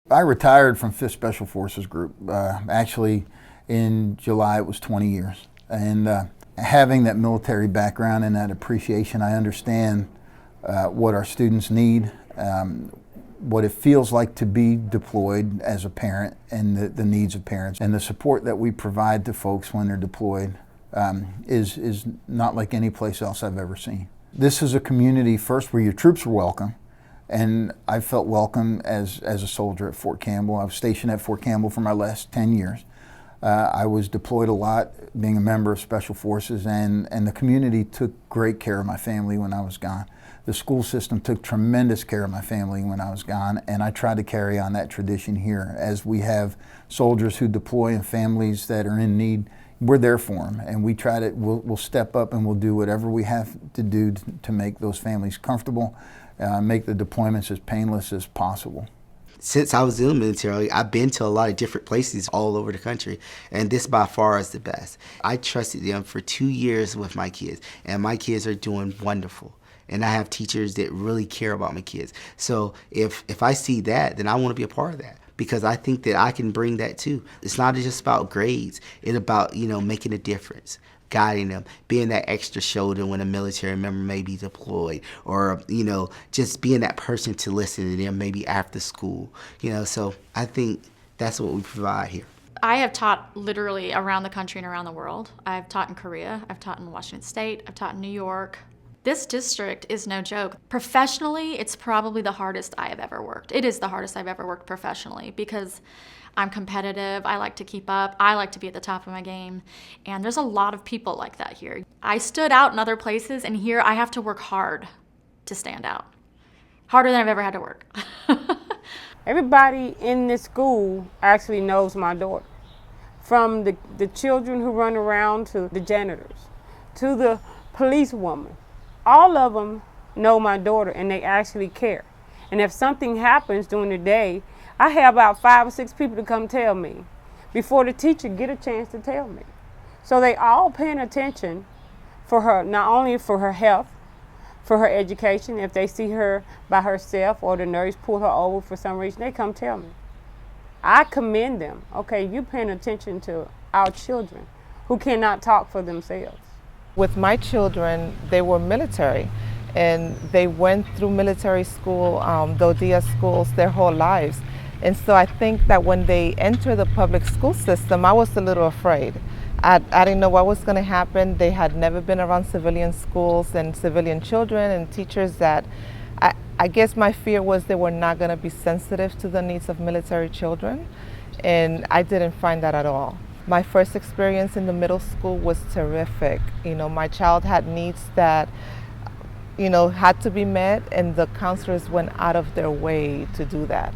I retired from 5th Special Forces Group. Actually, in July it was 20 years. And having that military background and that appreciation, I understand what our students need, what it feels like to be deployed as a parent, and the needs of parents. And the support that we provide to folks when they're deployed is not like any place else I've ever seen. This is a community, first, where your troops are welcome. And I felt welcome as a soldier at Fort Campbell. I was stationed at Fort Campbell for my last 10 years. I was deployed a lot, being a member of Special Forces, and the community took great care of my family when I was gone. The school system took tremendous care of my family when I was gone, and I tried to carry on that tradition here. As we have soldiers who deploy and families that are in need, we're there for them, and we'll step up and we'll do whatever we have to do to make those families comfortable, make the deployments as painless as possible. Since I was in the military, I've been to a lot of different places all over the country, and this by far is the best. I trusted them for 2 years with my kids, and my kids are doing wonderful. And I have teachers that really care about my kids. So if I see that, then I want to be a part of that, because I think that I can bring that too. It's not just about grades. It's about, making a difference, guiding them, being that extra shoulder when a military member may be deployed, or, just being that person to listen to them maybe after school. So I think that's what we provide here. I have taught literally around the country and around the world. I've taught in Korea, I've taught in Washington State, I've taught in New York. This district is no joke. Professionally, it's probably the hardest I have ever worked. It is the hardest I've ever worked professionally, because I'm competitive, I like to keep up, I like to be at the top of my game, and there's a lot of people like that here. I stood out in other places, and here I have to work hard to stand out. Harder than I've ever had to work. Everybody in this school actually knows my daughter. From the children who run around to the janitors, to the policewoman. All of them know my daughter, and they actually care. And if something happens during the day, I have about 5 or 6 people to come tell me before the teacher get a chance to tell me. So they all paying attention for her, not only for her health, for her education. If they see her by herself or the nurse pull her over for some reason, they come tell me. I commend them. Okay, you paying attention to our children who cannot talk for themselves. With my children, they were military, and they went through military school, the ODS schools, their whole lives. And so I think that when they enter the public school system, I was a little afraid. I didn't know what was going to happen. They had never been around civilian schools and civilian children and teachers that I guess my fear was they were not going to be sensitive to the needs of military children, and I didn't find that at all. My first experience in the middle school was terrific. My child had needs that, had to be met, and the counselors went out of their way to do that.